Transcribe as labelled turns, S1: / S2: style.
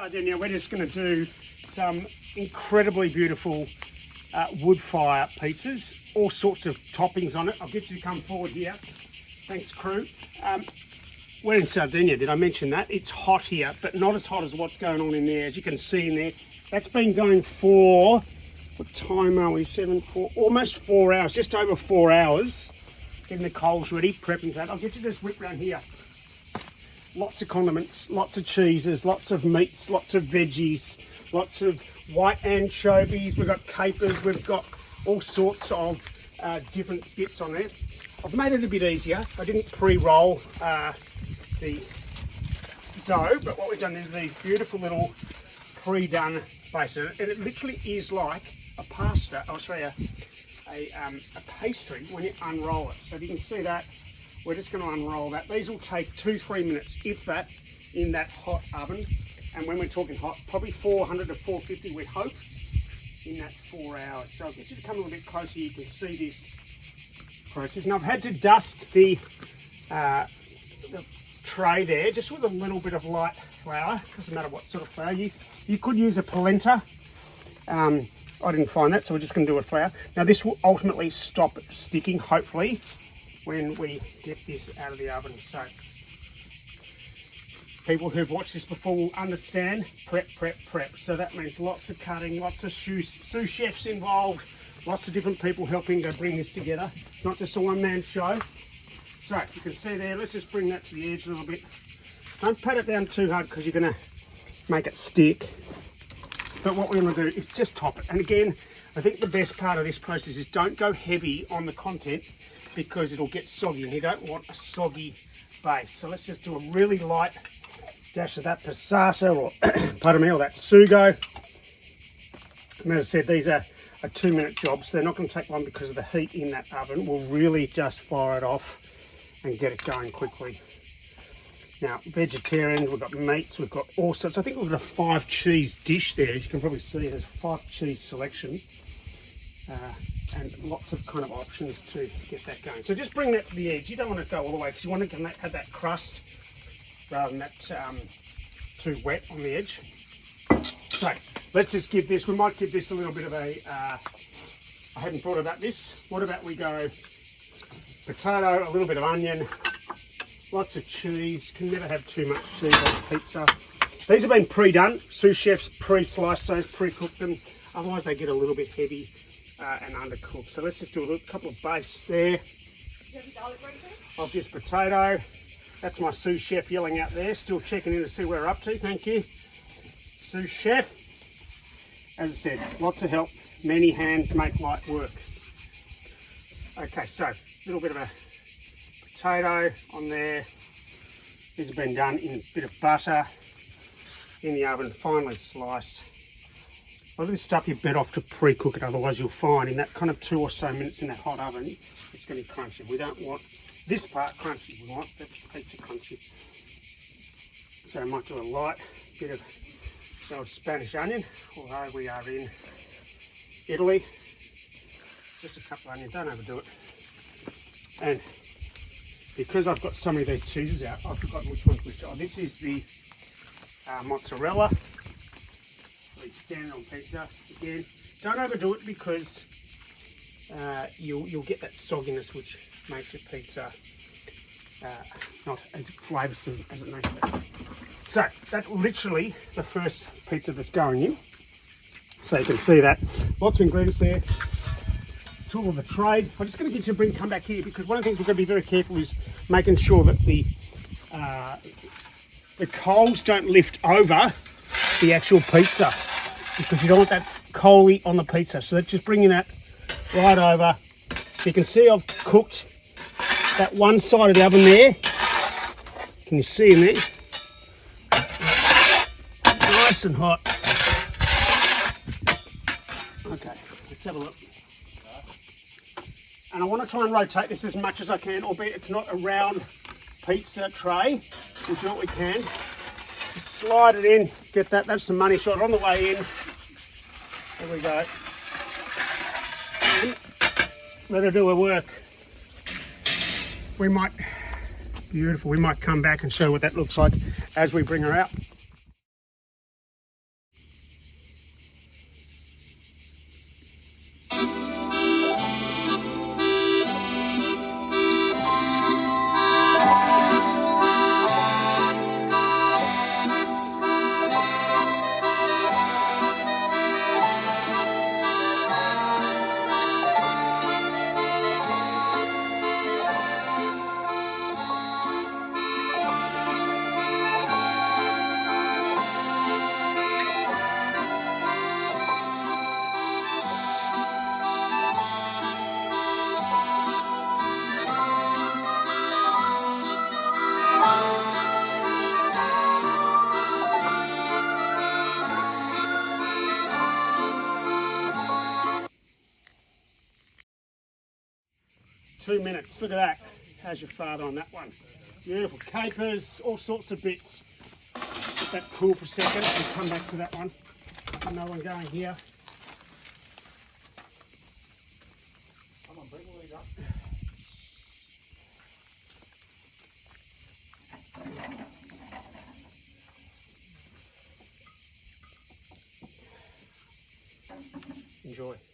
S1: Sardegna, we're just going to do some incredibly beautiful wood fire pizzas, all sorts of toppings on it. I'll get you to come forward here. Thanks, crew. We're in Sardegna, did I mention that? It's hot here, but not as hot as what's going on in there. As you can see in there, that's been going for, what time are we? Almost 4 hours, just over 4 hours. Getting the coals ready, prepping that. I'll get you this whip round here. Lots of condiments, lots of cheeses, lots of meats, lots of veggies, lots of white anchovies. We've got capers, we've got all sorts of different bits on there. I've made it a bit easier. I didn't pre-roll the dough, but what we've done is these beautiful little pre-done bases, and it literally is like a pasta. I'll show you a pastry when you unroll it. So if you can see that, we're just going to unroll that. These will take 2-3 minutes, if that, in that hot oven. And when we're talking hot, probably 400 to 450, we hope, in that 4 hours. So I'll get you to come a little bit closer. You can see this process. Now I've had to dust the tray there, just with a little bit of light flour. Doesn't matter what sort of flour. You could use a polenta. I didn't find that, so we're just going to do a flour. Now this will ultimately stop sticking, hopefully, when we get this out of the oven. So people who've watched this before will understand prep. So that means lots of cutting, lots of sous chefs involved, lots of different people helping to bring this together. It's not just a one-man show. So you can see there, let's just bring that to the edge a little bit. Don't pat it down too hard because you're going to make it stick. But what we're going to do is just top it. And again, I think the best part of this process is don't go heavy on the content, because it'll get soggy, and you don't want a soggy base. So let's just do a really light dash of that passata, or pardon me, or that sugo. And as I said, these are 2-minute jobs. They're not going to take long because of the heat in that oven. We'll really just fire it off and get it going quickly. Now, vegetarian, we've got meats, we've got all sorts. I think we've got a 5-cheese dish there. As you can probably see, there's a 5-cheese selection. And lots of kind of options to get that going. So just bring that to the edge. You don't want to go all the way, because you want to have that crust rather than that too wet on the edge. So let's just give this, we might give this a little bit of a, I hadn't thought about this. What about we go potato, a little bit of onion, lots of cheese. Can never have too much cheese on pizza. These have been pre-done. Sous chefs pre-sliced those, pre-cooked them. Otherwise they get a little bit heavy and undercooked. So let's just do a couple of base there of this potato. That's my sous chef yelling out there, still checking in to see where we're up to. Thank you, sous chef. As I said, lots of help. Many hands make light work. Okay, so a little bit of a potato on there. These have been done in a bit of butter in the oven, finely sliced. A lot of this stuff you're better off to pre-cook it, otherwise you'll find in that kind of 2 or so minutes in that hot oven, it's going to be crunchy. We don't want this part crunchy, we want that pizza crunchy. So I might do a light bit of Spanish onion, although we are in Italy. Just a couple of onions, don't overdo it. And because I've got so many of these cheeses out, I've forgotten which one's which. Oh, this is the mozzarella. Standard on pizza. Again, don't overdo it, because you'll get that sogginess which makes your pizza not as flavoursome as it makes it. So that's literally the first pizza that's going in. So you can see that. Lots of ingredients there. Tool of the trade. I'm just going to get you to come back here, because one of the things we're going to be very careful is making sure that the coals don't lift over the actual pizza, because you don't want that coaly on the pizza. So let's just bring that right over. So you can see I've cooked that one side of the oven there. Can you see in there? Nice and hot. Okay, let's have a look. And I want to try and rotate this as much as I can, albeit it's not a round pizza tray. We'll do what we can. Just slide it in, get that, that's the money shot on the way in. There we go. And let her do her work. We might, beautiful, we might come back and show what that looks like as we bring her out. 2 minutes. Look at that. How's your father on that one? Beautiful. Capers, all sorts of bits. Let that cool for a second and come back to that one. Another one going here. Come on, bring all these up. Enjoy.